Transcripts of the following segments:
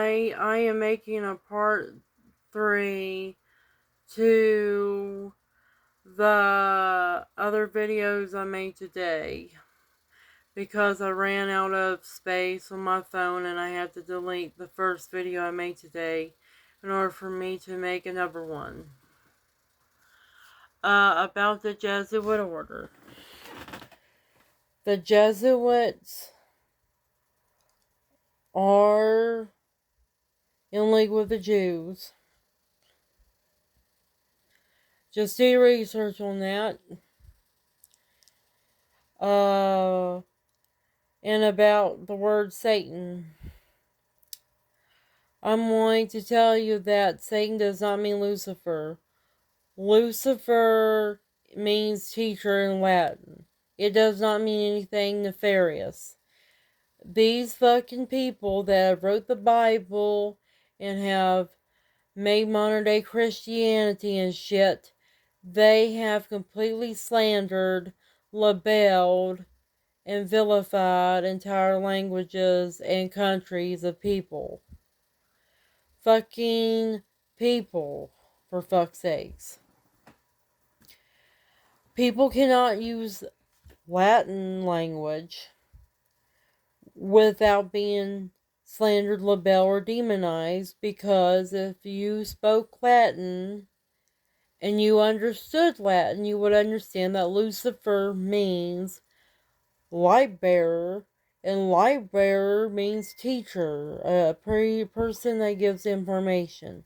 why I am making a part 3 to the other videos I made today. Because I ran out of space on my phone and I had to delete the first video I made today in order for me to make another one. About the Jesuit order. The Jesuits are in league with the Jews. Just do your research on that. And about the word Satan. I'm going to tell you that Satan does not mean Lucifer. Lucifer means teacher in Latin. It does not mean anything nefarious. These fucking people that wrote the Bible and have made modern day Christianity and shit, they have completely slandered, labeled, and vilified entire languages and countries of people. Fucking people, for fuck's sakes. People cannot use Latin language without being slandered, labeled, or demonized, because if you spoke Latin and you understood Latin, you would understand that Lucifer means light bearer, and light bearer means teacher, a person that gives information,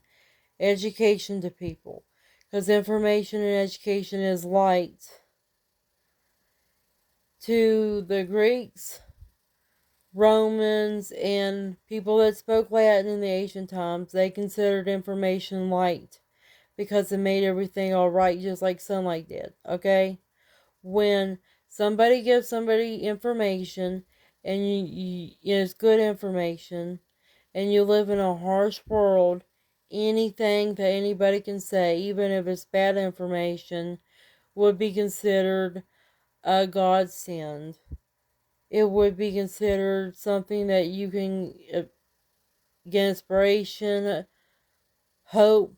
education to people. Because information and education is light. To the Greeks, Romans, and people that spoke Latin in the ancient times, they considered information light because it made everything alright, just like sunlight did, okay? When somebody gives somebody information and it's good information and you live in a harsh world, anything that anybody can say, even if it's bad information, would be considered a godsend. It would be considered something that you can get inspiration, hope,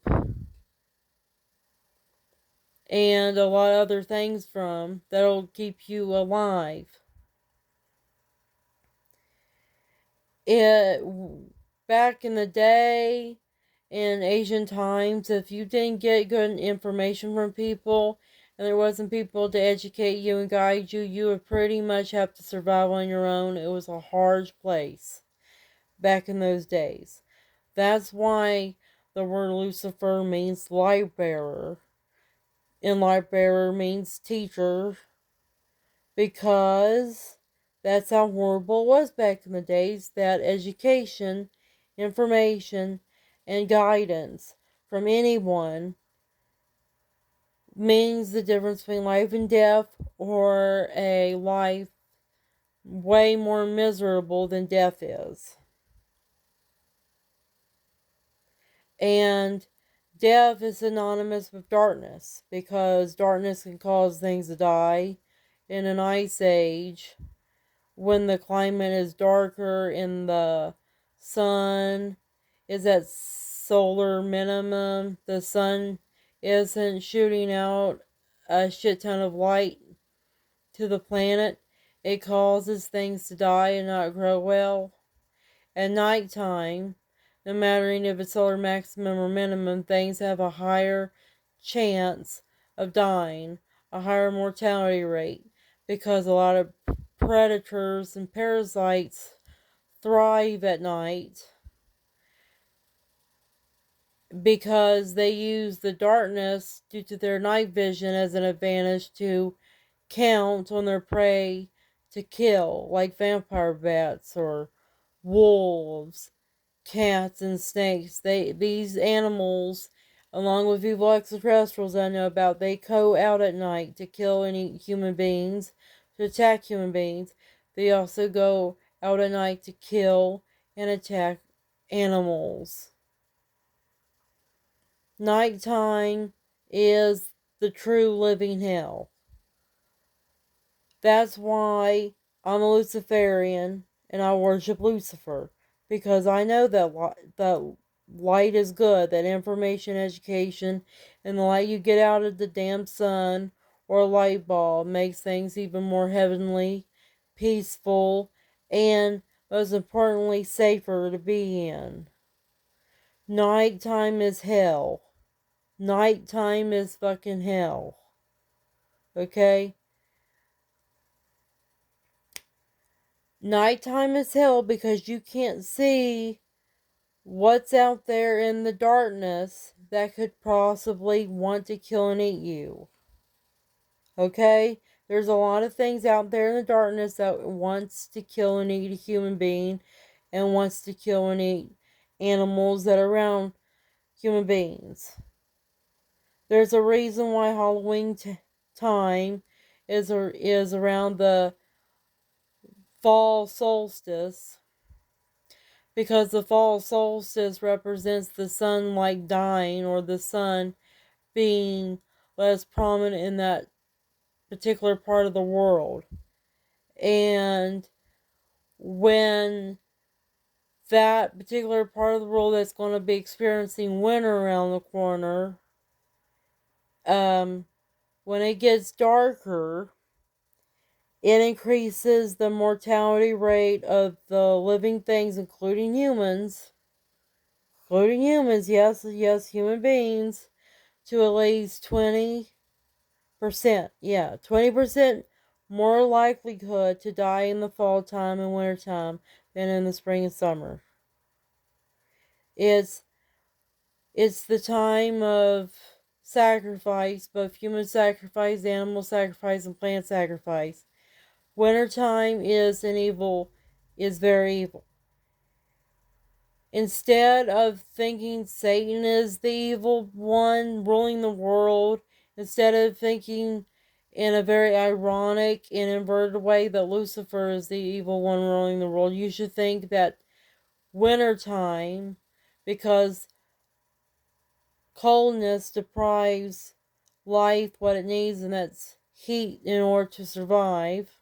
and a lot of other things from that'll keep you alive. It back in the day, in Asian times, if you didn't get good information from people and there wasn't people to educate you and guide you, you would pretty much have to survive on your own. It was a harsh place back in those days. That's why the word Lucifer means light bearer, and light bearer means teacher, because that's how horrible it was back in the days, that education, information, and guidance from anyone means the difference between life and death, or a life way more miserable than death is. And death is synonymous with darkness, because darkness can cause things to die. In an ice age, when the climate is darker and the sun is at solar minimum, the sun isn't shooting out a shit ton of light to the planet, it causes things to die and not grow well. At nighttime, no matter if it's solar maximum or minimum, things have a higher chance of dying, a higher mortality rate, because a lot of predators and parasites thrive at night, because they use the darkness due to their night vision as an advantage to count on their prey to kill, like vampire bats or wolves, cats, and snakes. These animals, along with evil extraterrestrials I know about, they go out at night to kill any human beings, to attack human beings. They also go out at night to kill and attack animals. Nighttime is the true living hell. That's why I'm a Luciferian and I worship Lucifer. because I know that light is good, that information, education, and the light you get out of the damn sun or a light bulb makes things even more heavenly, peaceful, and most importantly, safer to be in. Nighttime is hell. Nighttime is fucking hell. Okay? Nighttime is hell because you can't see what's out there in the darkness that could possibly want to kill and eat you. Okay? There's a lot of things out there in the darkness that wants to kill and eat a human being and wants to kill and eat animals that are around human beings. There's a reason why Halloween time is around the fall solstice, because the fall solstice represents the sunlight dying, or the sun being less prominent in that particular part of the world. And when that particular part of the world that's going to be experiencing winter around the corner, when it gets darker, it increases the mortality rate of the living things, including humans, yes, yes, human beings, to at least 20%. Yeah, 20% more likelihood to die in the fall time and winter time than in the spring and summer. It's it's the time of sacrifice, both human sacrifice, animal sacrifice, and plant sacrifice. Wintertime is very evil. Instead of thinking Satan is the evil one ruling the world, instead of thinking in a very ironic and inverted way that Lucifer is the evil one ruling the world, you should think that wintertime, because coldness deprives life what it needs, and that's heat in order to survive.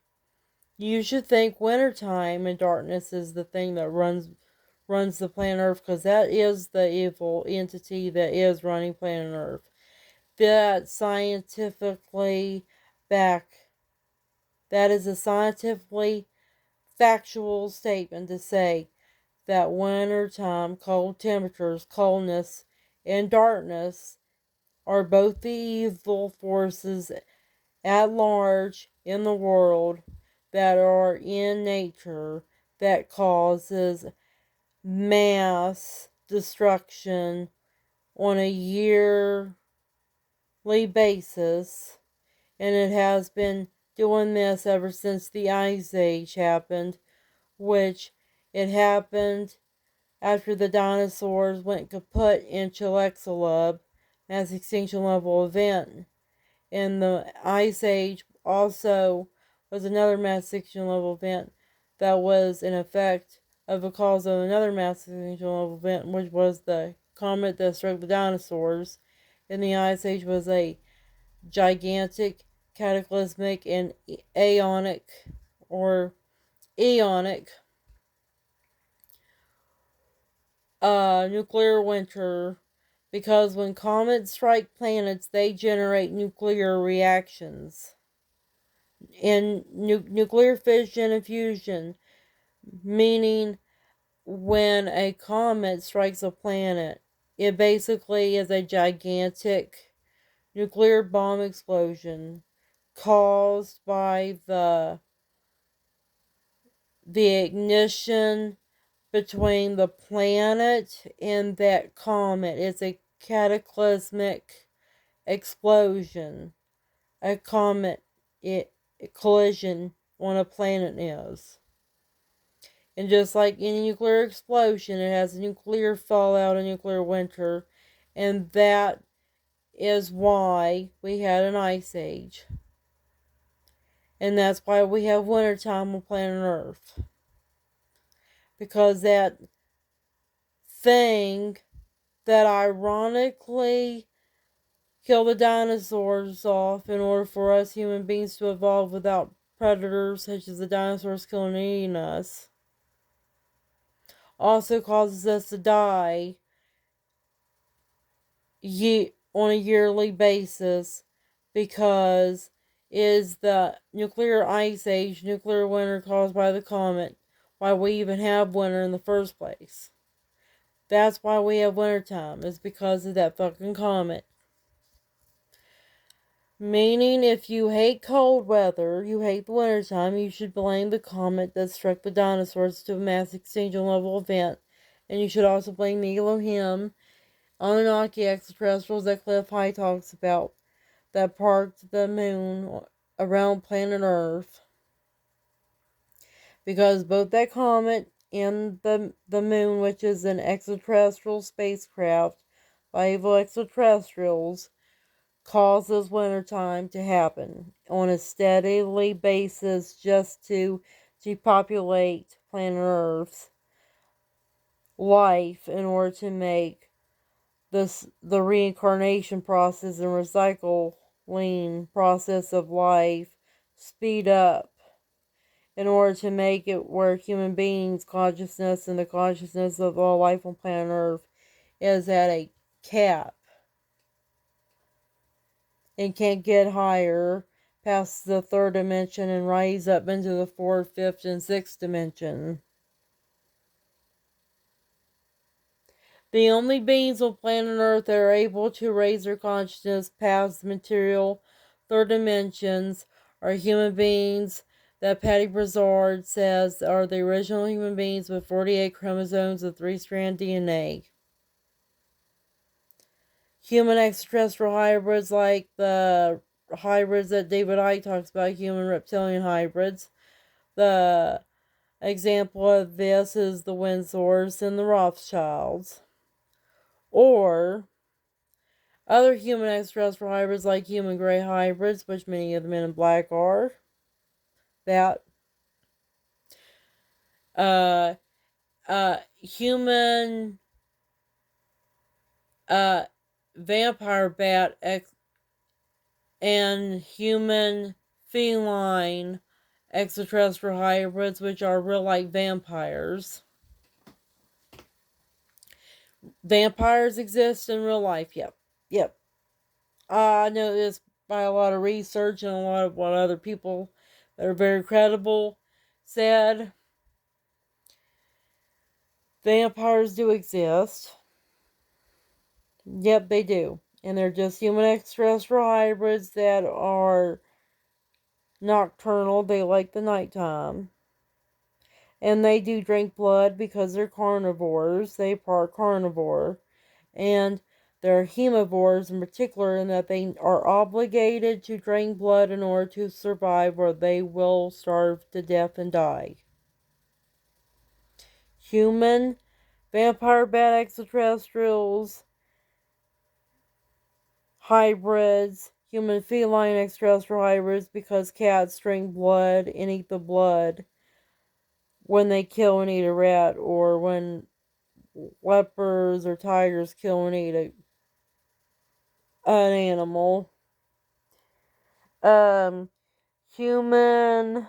You should think wintertime and darkness is the thing that runs the planet Earth, because that is the evil entity that is running planet Earth. That scientifically back. That is a scientifically factual statement to say that winter time, cold temperatures, coldness, and darkness are both the evil forces at large in the world that are in nature that causes mass destruction on a yearly basis, and it has been doing this ever since the Ice Age happened, which it happened after the dinosaurs went kaput in Chicxulub, mass extinction level event. And the Ice Age also was another mass extinction level event that was an effect of a cause of another mass extinction level event, which was the comet that struck the dinosaurs. And the Ice Age was a gigantic, cataclysmic, and aeonic or eonic nuclear winter, because when comets strike planets, they generate nuclear reactions. And nuclear fission and fusion, meaning when a comet strikes a planet, it basically is a gigantic nuclear bomb explosion caused by the ignition between the planet and that comet. It's a cataclysmic explosion. A comet a collision on a planet is. And just like any nuclear explosion, it has a nuclear fallout, a nuclear winter, and that is why we had an ice age. And that's why we have wintertime on planet Earth. Because that thing that ironically killed the dinosaurs off in order for us human beings to evolve without predators such as the dinosaurs killing and eating us, also causes us to die on a yearly basis because is the nuclear ice age, nuclear winter caused by the comet, why we even have winter in the first place. That's why we have wintertime, is because of that fucking comet. Meaning, if you hate cold weather, you hate the wintertime, you should blame the comet that struck the dinosaurs to a mass extinction level event. And you should also blame the Elohim, Anunnaki extraterrestrials that Cliff High talks about, that parked the moon around planet Earth. Because both that comet and the moon, which is an extraterrestrial spacecraft by evil extraterrestrials, causes wintertime to happen on a steadily basis just to depopulate planet Earth's life in order to make the reincarnation process and recycling process of life speed up in order to make it where human beings' consciousness and the consciousness of all life on planet Earth is at a cap and can't get higher past the third dimension and rise up into the fourth, fifth, and sixth dimension. The only beings on planet Earth that are able to raise their consciousness past the material third dimensions are human beings that Patty Brazard says are the original human beings with 48 chromosomes of 3-strand DNA. Human extraterrestrial hybrids like the hybrids that David Icke talks about, human reptilian hybrids. The example of this is the Windsors and the Rothschilds. Or other human extraterrestrial hybrids like human gray hybrids, which many of the men in black are. That human vampire bat and human feline extraterrestrial hybrids, which are real like vampires. Vampires exist in real life. Yep. I know this by a lot of research and a lot of what other people that are very credible said. Vampires do exist. Yep, they do. And they're just human extraterrestrial hybrids that are nocturnal. They like the nighttime. And they do drink blood because they're carnivores. They are carnivore. And they're herbivores in particular, in that they are obligated to drink blood in order to survive, or they will starve to death and die. Human vampire bat extraterrestrials, hybrids, human feline extraterrestrial hybrids, because cats drink blood and eat the blood when they kill and eat a rat, or when leopards or tigers kill and eat an animal. Human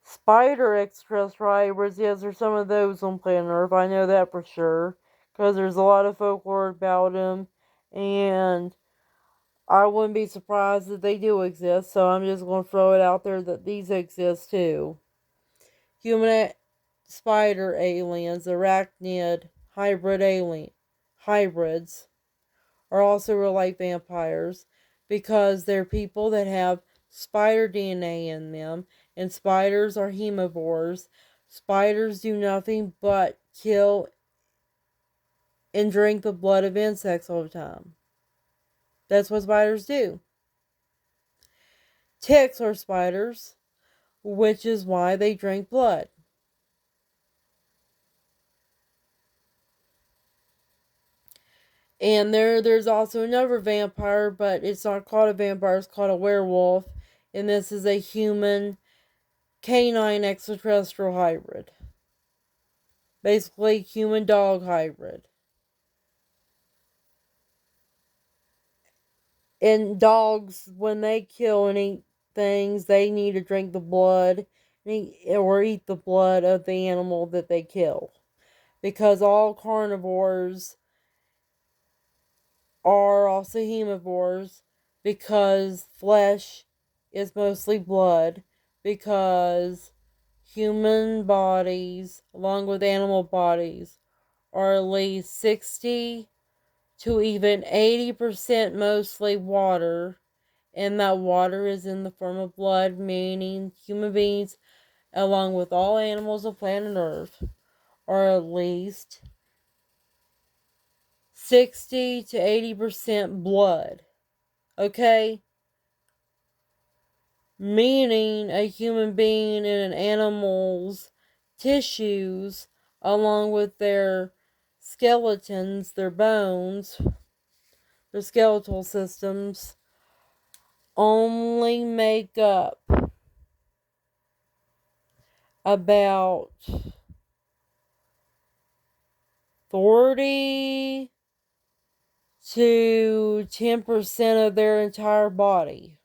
spider extraterrestrial hybrids, yes, there's some of those on planet Earth. I know that for sure, because there's a lot of folklore about them, and I wouldn't be surprised if they do exist, so I'm just going to throw it out there that these exist too. Human spider aliens, arachnid hybrids are also real life vampires because they're people that have spider DNA in them, and spiders are herbivores. Spiders do nothing but kill and drink the blood of insects all the time. That's what spiders do. Ticks are spiders, which is why they drink blood. And there's also another vampire, but it's not called a vampire, it's called a werewolf. And this is a human canine extraterrestrial hybrid. Basically, human dog hybrid. And dogs, when they kill and eat things, they need to drink the blood. And or eat the blood of the animal that they kill. Because all carnivores are also herbivores, because flesh is mostly blood, because human bodies, along with animal bodies, are at least 60 to even 80% mostly water, and that water is in the form of blood, meaning human beings, along with all animals on planet Earth, are at least 60 to 80% blood. Okay? Meaning a human being in an animal's tissues, along with their skeletons, their bones, their skeletal systems, only make up about 40 to 10% of their entire body,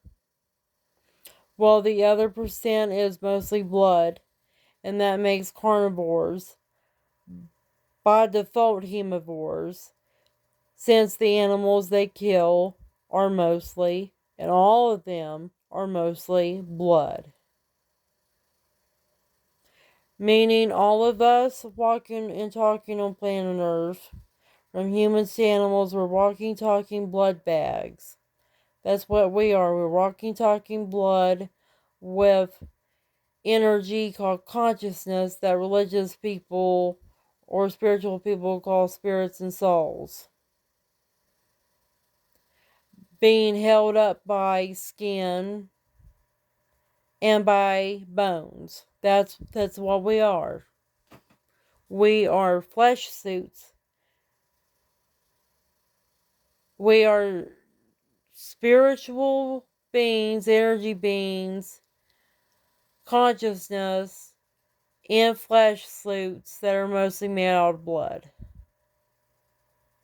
while the other percent is mostly blood, and that makes carnivores by default herbivores, since the animals they kill are mostly, and all of them are mostly blood. Meaning all of us walking and talking on planet Earth, from humans to animals, we're walking, talking blood bags. That's what we are. We're walking, talking blood with energy called consciousness that religious people or spiritual people call spirits and souls. Being held up by skin and by bones. That's what we are. We are flesh suits. We are spiritual beings, energy beings, consciousness in flesh suits that are mostly made out of blood.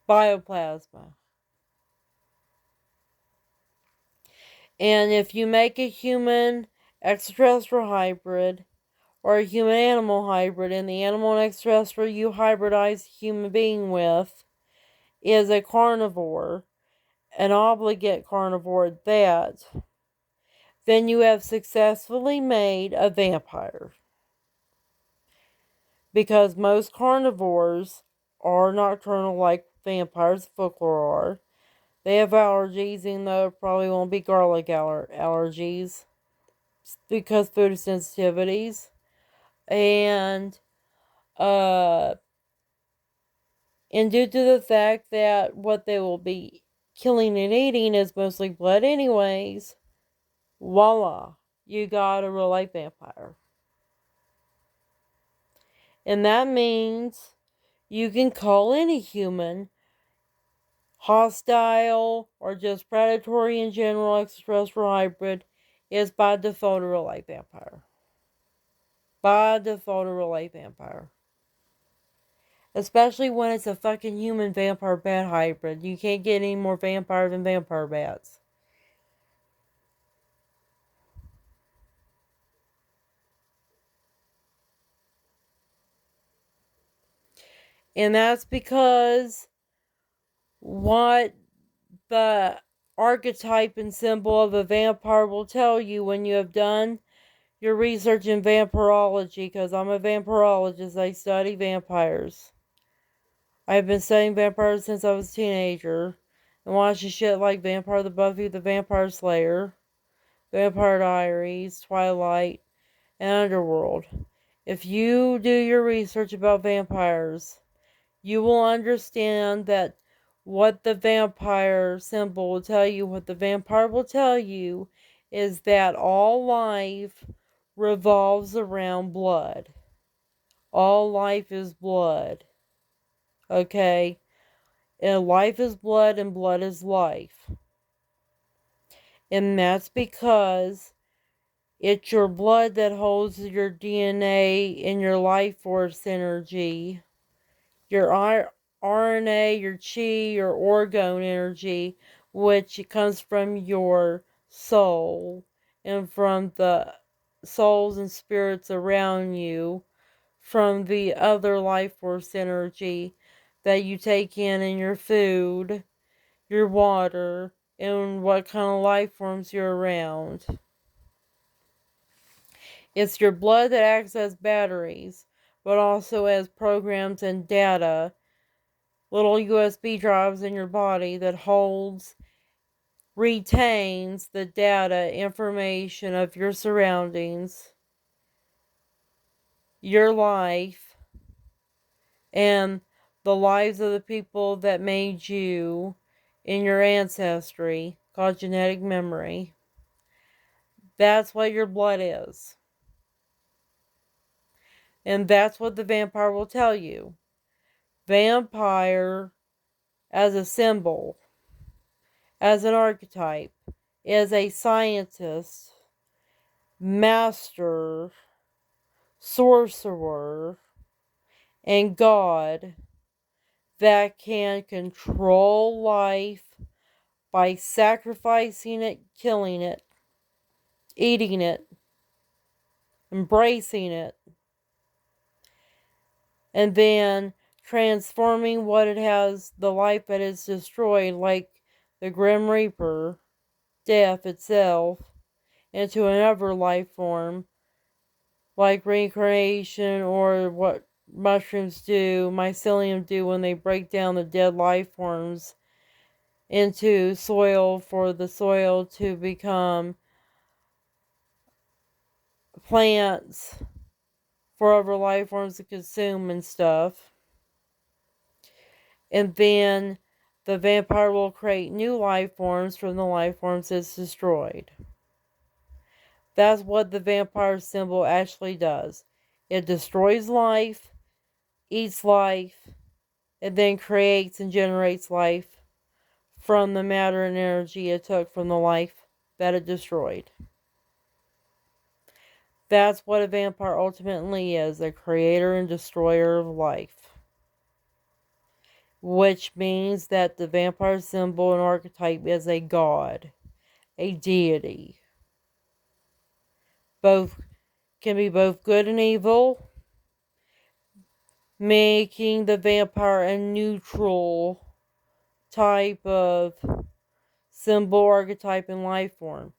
Bioplasma. And if you make a human extraterrestrial hybrid or a human animal hybrid, and the animal and extraterrestrial you hybridize a human being with is a carnivore, an obligate carnivore at that, then you have successfully made a vampire. Because most carnivores are nocturnal like vampires, folklore are. They have allergies, even though it probably won't be garlic allergies because food sensitivities. And uh and due to the fact that what they will be killing and eating is mostly blood anyways, voila, you got a real life vampire. And that means you can call any human hostile or just predatory in general, extraterrestrial hybrid is by default a real life vampire. By default a real life vampire. Especially when it's a fucking human vampire bat hybrid. You can't get any more vampire than vampire bats. And that's because what the archetype and symbol of a vampire will tell you when you have done your research in vampirology, because I'm a vampirologist, I study vampires. I've been studying vampires since I was a teenager and watching shit like Vampire the Buffy the Vampire Slayer, Vampire Diaries, Twilight, and Underworld. If you do your research about vampires, you will understand that what the vampire symbol will tell you, what the vampire will tell you, is that all life revolves around blood. All life is blood. Okay? And life is blood and blood is life. And that's because it's your blood that holds your DNA and your life force energy, your RNA, your chi, your orgone energy, which comes from your soul and from the souls and spirits around you from the other life force energy that you take in your food, your water, and what kind of life forms you're around. It's your blood that acts as batteries, but also as programs and data, little USB drives in your body that retains the data information of your surroundings, your life, and the lives of the people that made you in your ancestry, called genetic memory. That's what your blood is. And that's what the vampire will tell you. Vampire, as a symbol, as an archetype, is a scientist, master, sorcerer, and god that can control life by sacrificing it, killing it, eating it, embracing it, and then transforming what it has, the life that it's destroyed, like the Grim Reaper, death itself, into another life form, like reincarnation or what mushrooms do, mycelium do when they break down the dead life forms into soil for the soil to become plants for other life forms to consume and stuff. And then the vampire will create new life forms from the life forms it's destroyed. That's what the vampire symbol actually does. It destroys life, eats life, and then creates and generates life from the matter and energy it took from the life that it destroyed. That's what a vampire ultimately is, a creator and destroyer of life. Which means that the vampire symbol and archetype is a god, a deity. Both can be both good and evil, making the vampire a neutral type of symbol, archetype, and life form.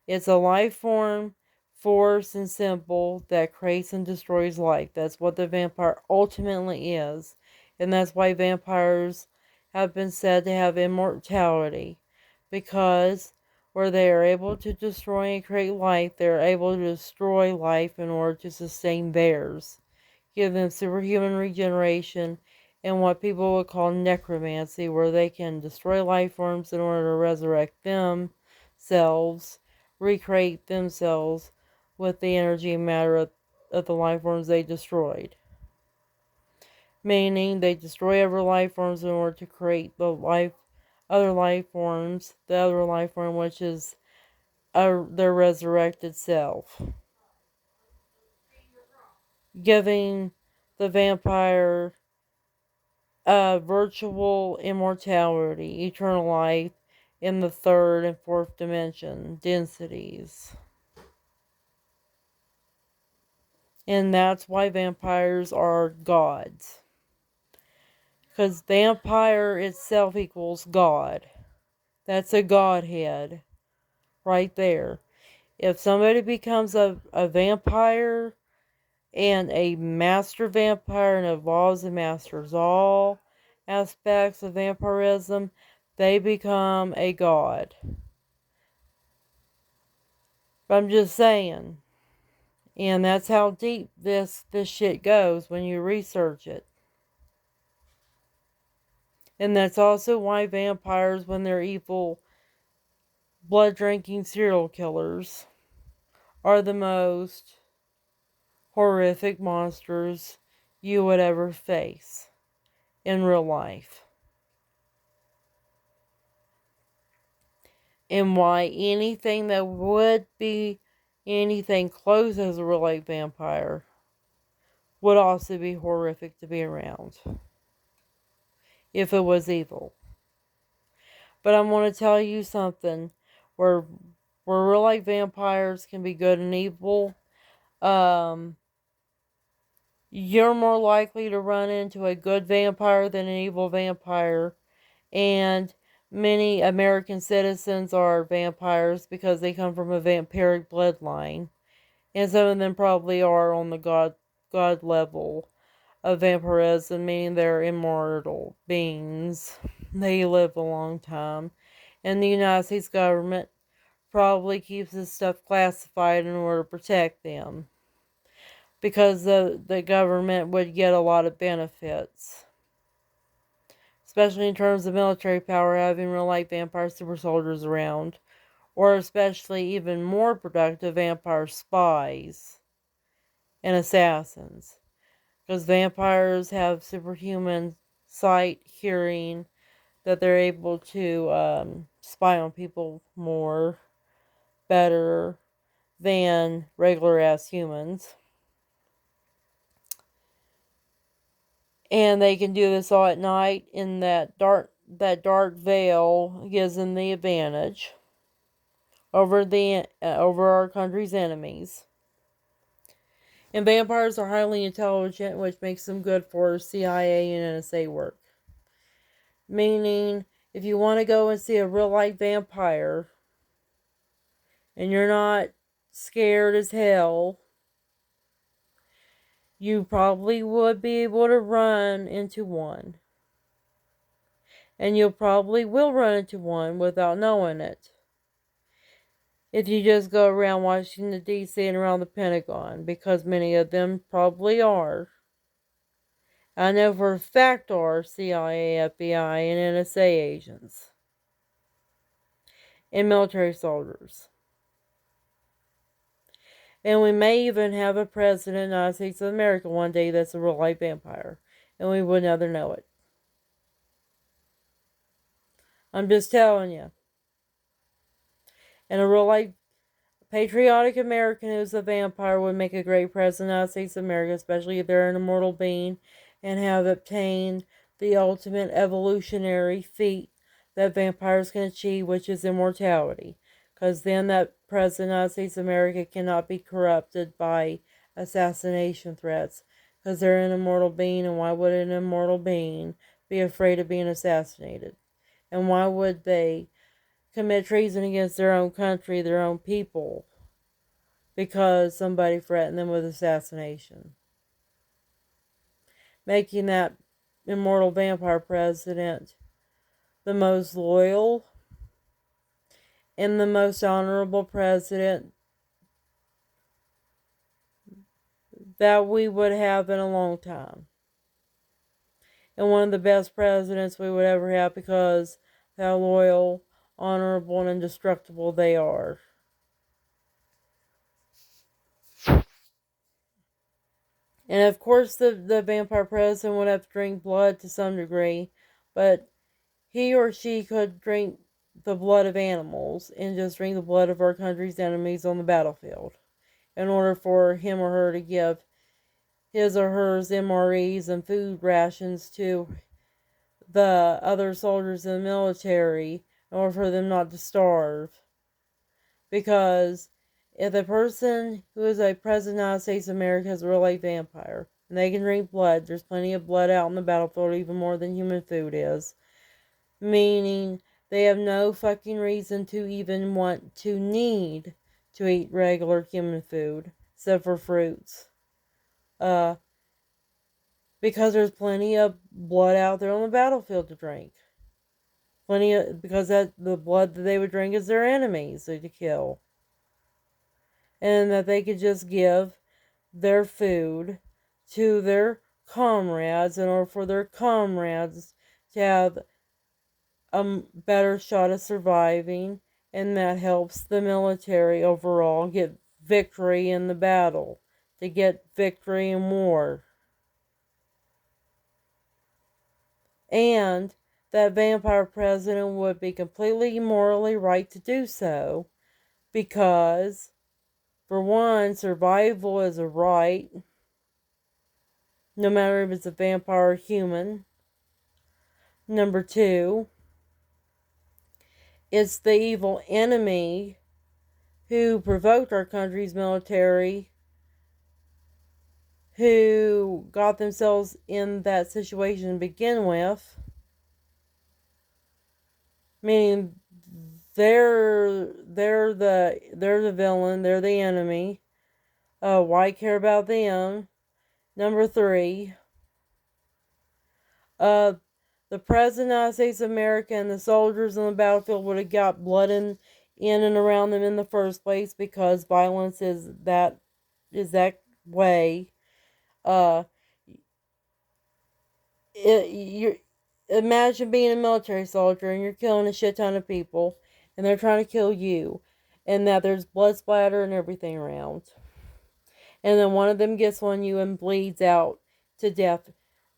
It's a life form, force, and symbol that creates and destroys life. That's what the vampire ultimately is. And that's why vampires have been said to have immortality. Because where they are able to destroy and create life, they are able to destroy life in order to sustain theirs. Give them superhuman regeneration and what people would call necromancy, where they can destroy life forms in order to resurrect themselves, recreate themselves with the energy and matter of the life forms they destroyed. Meaning they destroy other life forms in order to create other life forms, the other life form which is their resurrected self. Giving the vampire virtual immortality, eternal life in the third and fourth dimension densities. And that's why vampires are gods. Because vampire itself equals God. That's a godhead right there. If somebody becomes a vampire and a master vampire and evolves and masters all aspects of vampirism, they become a god. But I'm just saying. And that's how deep this shit goes when you research it. And that's also why vampires, when they're evil, blood drinking serial killers, are the most horrific monsters you would ever face in real life. And why anything that would be anything close as a real life vampire would also be horrific to be around if it was evil. But I want to tell you something where real life vampires can be good and evil. Um, you're more likely to run into a good vampire than an evil vampire. And many American citizens are vampires because they come from a vampiric bloodline. And some of them probably are on the god level of vampirism, meaning they're immortal beings. They live a long time. And the United States government probably keeps this stuff classified in order to protect them. Because the government would get a lot of benefits. Especially in terms of military power, having real life vampire super soldiers around. Or especially even more productive vampire spies and assassins. Because vampires have superhuman sight, hearing, that they're able to spy on people more, better than regular ass humans. And they can do this all at night in that dark veil gives them the advantage over our country's enemies. And vampires are highly intelligent, which makes them good for CIA and NSA work. Meaning, if you want to go and see a real life vampire and you're not scared as hell, you probably would be able to run into one. And you probably will run into one without knowing it. If you just go around Washington, D.C. and around the Pentagon, because many of them probably are. I know for a fact are CIA, FBI, and NSA agents. And military soldiers. And we may even have a president of the United States of America one day that's a real life vampire. And we would never know it. I'm just telling you. And a real life patriotic American who's a vampire would make a great president of the United States of America, especially if they're an immortal being and have obtained the ultimate evolutionary feat that vampires can achieve, which is immortality. Because then that president of the United States of America cannot be corrupted by assassination threats. Because they're an immortal being, and why would an immortal being be afraid of being assassinated? And why would they commit treason against their own country, their own people, because somebody threatened them with assassination? Making that immortal vampire president the most loyal and the most honorable president that we would have in a long time. And one of the best presidents we would ever have because how loyal, honorable, and indestructible they are. And of course, the vampire president would have to drink blood to some degree, but he or she could drink the blood of animals and just drink the blood of our country's enemies on the battlefield in order for him or her to give his or hers MREs and food rations to the other soldiers in the military in order for them not to starve. Because if the person who is a president of the United States of America is a real life vampire, and they can drink blood, there's plenty of blood out on the battlefield, even more than human food is. Meaning they have no fucking reason to even want to need to eat regular human food, except for fruits. Because there's plenty of blood out there on the battlefield to drink. Because the blood that they would drink is their enemies to kill. And that they could just give their food to their comrades in order for their comrades to have a better shot of surviving, and that helps the military overall get victory in the battle, to get victory in war. And that vampire president would be completely morally right to do so, because for one, survival is a right, no matter if it's a vampire or human. Number two, it's the evil enemy who provoked our country's military who got themselves in that situation to begin with. Meaning they're the villain, they're the enemy. Why care about them? Number three, uh, the President of the United States of America and the soldiers on the battlefield would have got blood in and around them in the first place because violence is that way. Uh, you imagine being a military soldier and you're killing a shit ton of people, and they're trying to kill you, and that there's blood splatter and everything around, and then one of them gets on you and bleeds out to death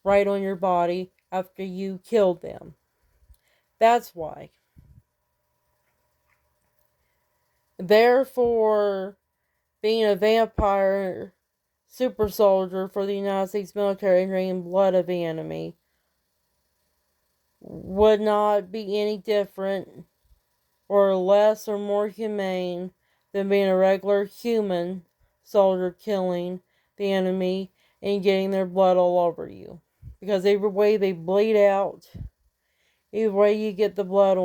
right on your body after you killed them. That's why. Therefore, being a vampire super soldier for the United States military and drinking blood of the enemy would not be any different or less or more humane than being a regular human soldier killing the enemy and getting their blood all over you. Because either way they bleed out, either way you get the blood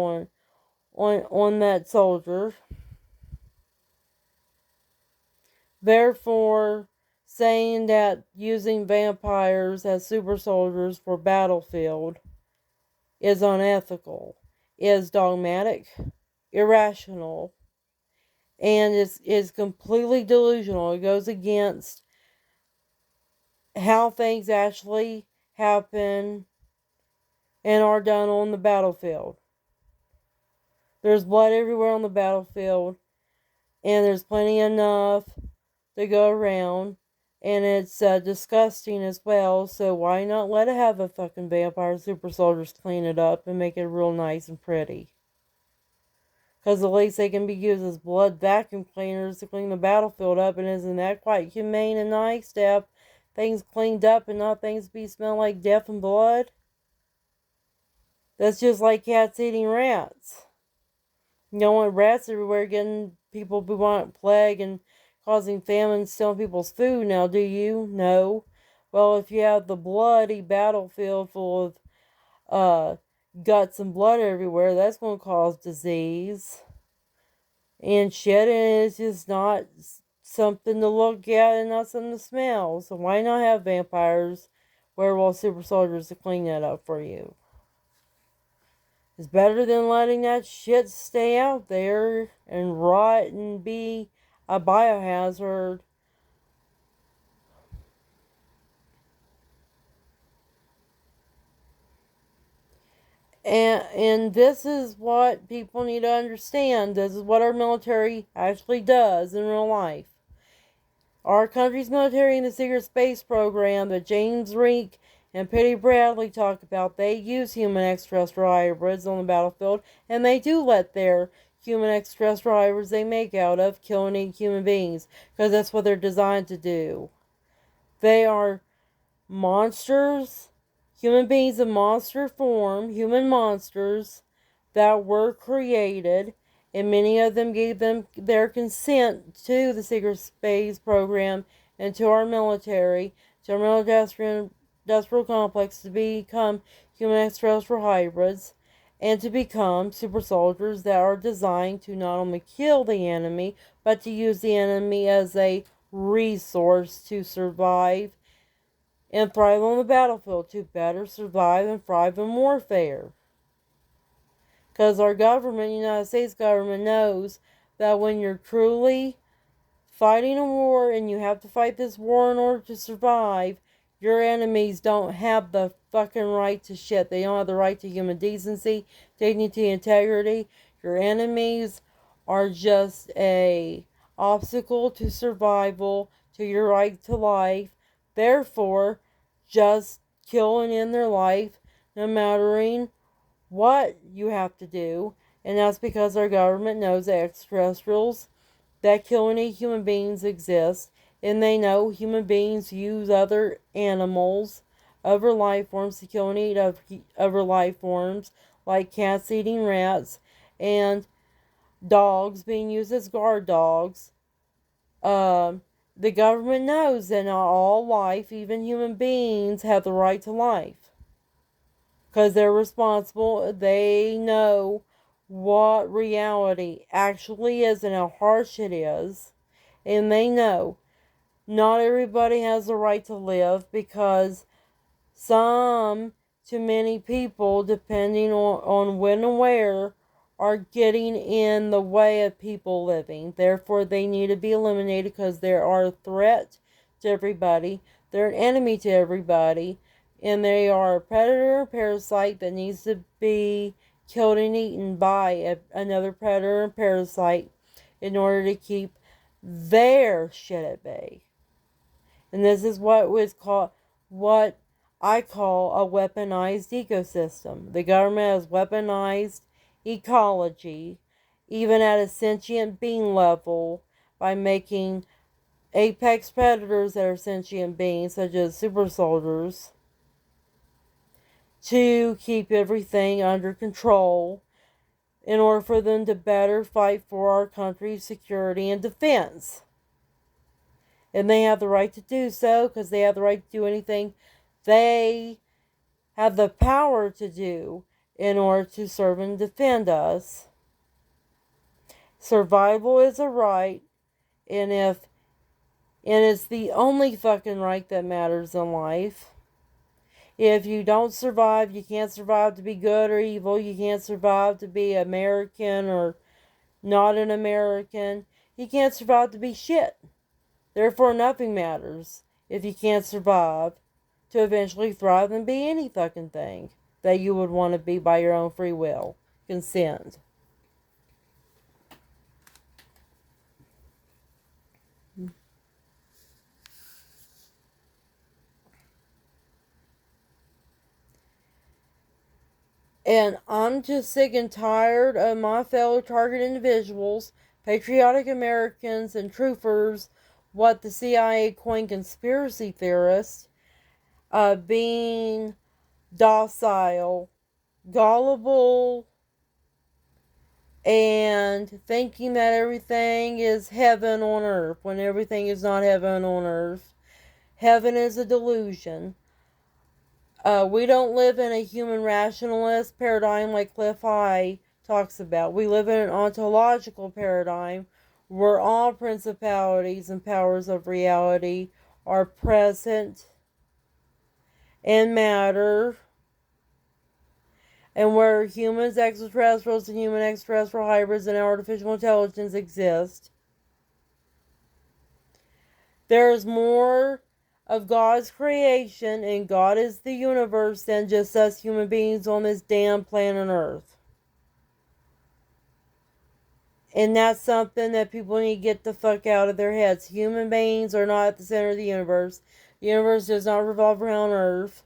on that soldier. Therefore, saying that using vampires as super soldiers for battlefield is unethical, is dogmatic, irrational, and is completely delusional. It goes against how things actually happen and are done on the battlefield. There's blood everywhere on the battlefield, and there's plenty enough to go around, and it's disgusting as well, so why not let it have a fucking vampire super soldiers clean it up and make it real nice and pretty? Because at least they can be used as blood vacuum cleaners to clean the battlefield up, and isn't that quite humane and nice to have things cleaned up and not things be smell like death and blood? That's just like cats eating rats. You don't want rats everywhere getting people bubonic plague and causing famine, stealing people's food now, do you? No. Well, if you have the bloody battlefield full of guts and blood everywhere, that's going to cause disease and shit, and it's just not something to look at and not something to smell. So why not have vampires, werewolf, super soldiers to clean that up for you? It's better than letting that shit stay out there and rot and be a biohazard. And this is what people need to understand. This is what our military actually does in real life. Our country's military and the secret space program that James Rink and Penny Bradley talk about, they use human extraterrestrial hybrids on the battlefield, and they do let their human extraterrestrial hybrids they make out of kill and eat human beings, because that's what they're designed to do. They are monsters, human beings in monster form, human monsters that were created, and many of them gave them their consent to the secret space program and to our military, to our military industrial complex, to become human extraterrestrial hybrids and to become super soldiers that are designed to not only kill the enemy but to use the enemy as a resource to survive and thrive on the battlefield, to better survive and thrive in warfare. Because our government, United States government, knows that when you're truly fighting a war and you have to fight this war in order to survive, your enemies don't have the fucking right to shit. They don't have the right to human decency, dignity, integrity. Your enemies are just a obstacle to survival, to your right to life. Therefore, just kill and end their life, no mattering what you have to do. And that's because our government knows that extraterrestrials that kill and eat human beings exist, and they know human beings use other animals, other life forms to kill and eat other life forms, like cats eating rats, and dogs being used as guard dogs. Um, the government knows that not all life, even human beings, have the right to life. Because they're responsible. They know what reality actually is and how harsh it is. And they know not everybody has the right to live, because some, too many people, depending on when and where, are getting in the way of people living. Therefore, they need to be eliminated, because they are a threat to everybody. They're an enemy to everybody. And they are a predator and parasite that needs to be killed and eaten by another predator and parasite in order to keep their shit at bay. And this is what I call a weaponized ecosystem. The government has weaponized ecology, even at a sentient being level, by making apex predators that are sentient beings, such as super soldiers, to keep everything under control in order for them to better fight for our country's security and defense. And they have the right to do so, because they have the right to do anything they have the power to do in order to serve and defend us. Survival is a right, and it's the only fucking right that matters in life. If you don't survive, you can't survive to be good or evil. You can't survive to be American or not an American. You can't survive to be shit. Therefore, nothing matters if you can't survive to eventually thrive and be any fucking thing that you would want to be by your own free will, consent. And I'm just sick and tired of my fellow target individuals, patriotic Americans, and truthers, what the CIA coined conspiracy theorists, being docile, gullible, and thinking that everything is heaven on earth when everything is not heaven on earth. Heaven is a delusion. We don't live in a human rationalist paradigm like Cliff High talks about. We live in an ontological paradigm where all principalities and powers of reality are present in matter, and where humans, extraterrestrials, and human extraterrestrial hybrids and artificial intelligence exist. There is more of God's creation, and God is the universe, than just us human beings on this damn planet Earth. And that's something that people need to get the fuck out of their heads. Human beings are not at the center of the universe. The universe does not revolve around Earth.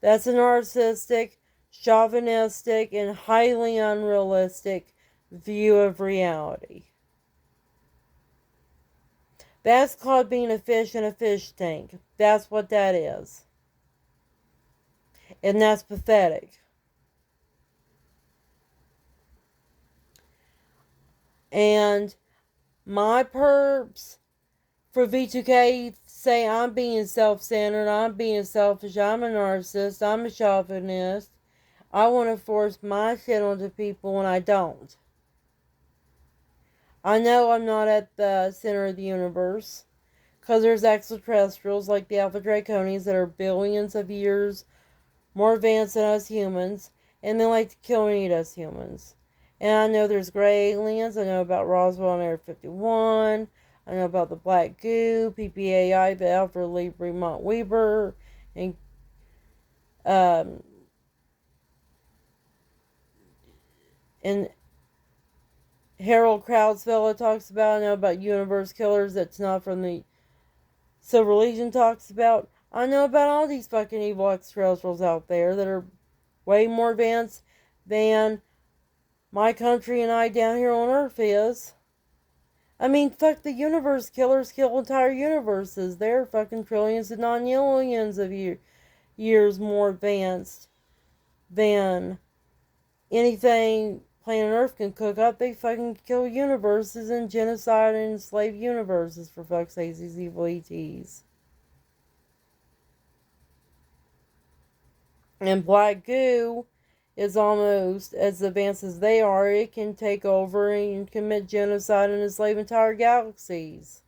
That's a narcissistic, chauvinistic, and highly unrealistic view of reality. That's called being a fish in a fish tank. That's what that is. And that's pathetic. And my perps for V2K say I'm being self-centered, I'm being selfish, I'm a narcissist, I'm a chauvinist. I want to force my shit onto people when I don't. I know I'm not at the center of the universe, because there's extraterrestrials like the Alpha Draconians that are billions of years more advanced than us humans, and they like to kill and eat us humans. And I know there's gray aliens. I know about Roswell and Area 51. I know about the Black Goo, PPAI, the Alpha Libre Weber, and and Harold Crowdsfellow talks about. I know about Universe Killers. That's not from the Silver Legion talks about. I know about all these fucking evil extraterrestrials out there that are way more advanced than my country and I down here on Earth is. I mean, fuck, the universe killers kill entire universes. They're fucking trillions and nonillions of years more advanced than anything planet Earth can cook up, they fucking kill universes and genocide and enslave universes, for fuck's sake, these evil ETs. And black goo is almost as advanced as they are. It can take over and commit genocide and enslave entire galaxies.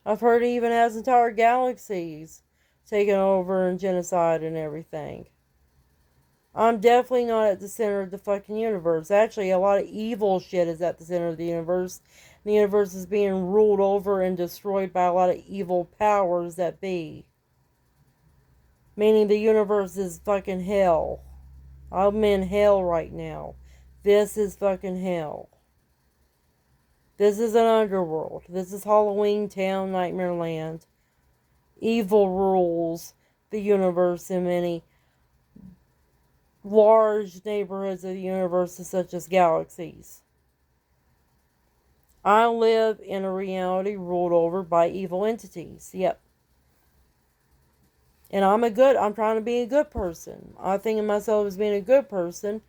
I've heard it even has entire galaxies taken over and genocide and everything. I'm definitely not at the center of the fucking universe. Actually, a lot of evil shit is at the center of the universe. The universe is being ruled over and destroyed by a lot of evil powers that be. Meaning the universe is fucking hell. I'm in hell right now. This is fucking hell. This is an underworld. This is Halloween Town, Nightmare Land. Evil rules the universe in many large neighborhoods of the universe, such as galaxies. I live in a reality ruled over by evil entities. Yep. And I'm trying to be a good person. I think of myself as being a good person,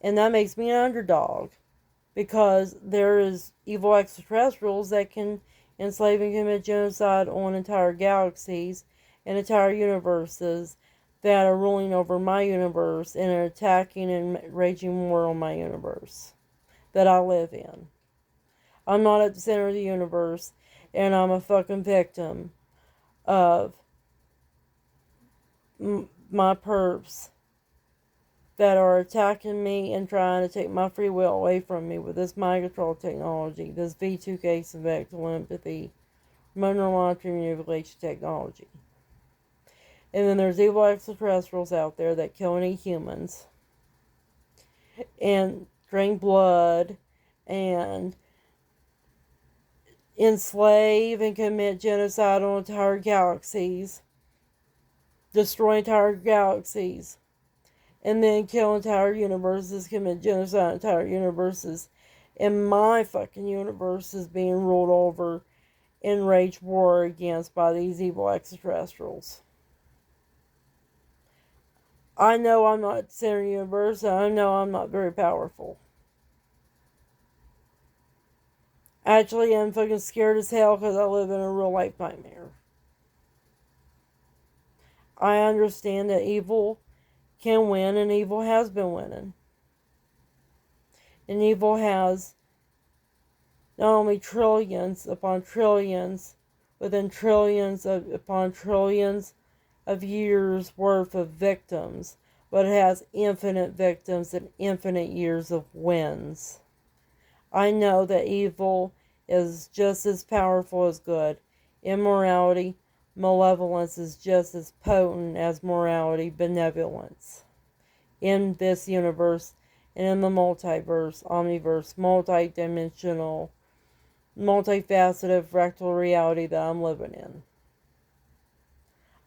and that makes me an underdog. Because there is evil extraterrestrials that can enslave and commit genocide on entire galaxies and entire universes that are ruling over my universe and are attacking and raging war on my universe that I live in. I'm not at the center of the universe, and I'm a fucking victim of my perps that are attacking me and trying to take my free will away from me with this mind control technology, this V2K subjective empathy, remote neuromonitoring manipulation technology. And then there's evil extraterrestrials out there that kill any humans and drain blood and enslave and commit genocide on entire galaxies, destroy entire galaxies, and then kill entire universes, commit genocide on entire universes. And my fucking universe is being ruled over and waged war against by these evil extraterrestrials. I know I'm not the center of the universe, and I know I'm not very powerful. Actually, I'm fucking scared as hell because I live in a real life nightmare. I understand that evil can win, and evil has been winning. And evil has not only trillions upon trillions, within trillions upon trillions of years worth of victims, but it has infinite victims and infinite years of wins. I know that evil is just as powerful as good. Immorality, malevolence is just as potent as morality, benevolence. In this universe and in the multiverse, omniverse, multi-dimensional, multifaceted fractal reality that I'm living in.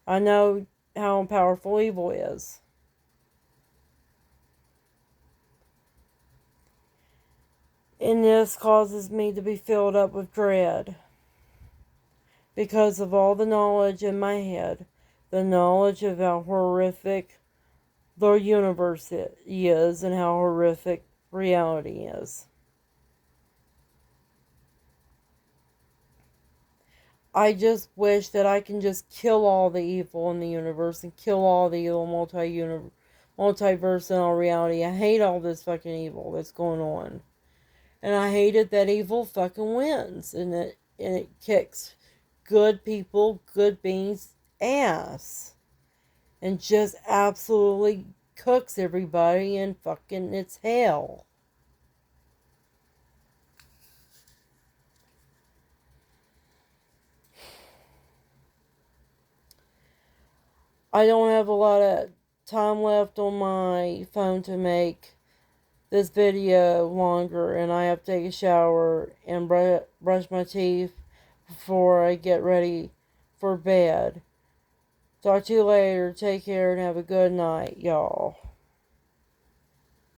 I know how powerful evil is. And this causes me to be filled up with dread. Because of all the knowledge in my head, the knowledge of how horrific the universe is and how horrific reality is. I just wish that I can just kill all the evil in the universe and kill all the evil multiversal reality. I hate all this fucking evil that's going on. And I hate it that evil fucking wins and it kicks good people, good beings ass. And just absolutely cooks everybody and fucking it's hell. I don't have a lot of time left on my phone to make this video longer, and I have to take a shower and brush my teeth before I get ready for bed. Talk to you later. Take care and have a good night, y'all.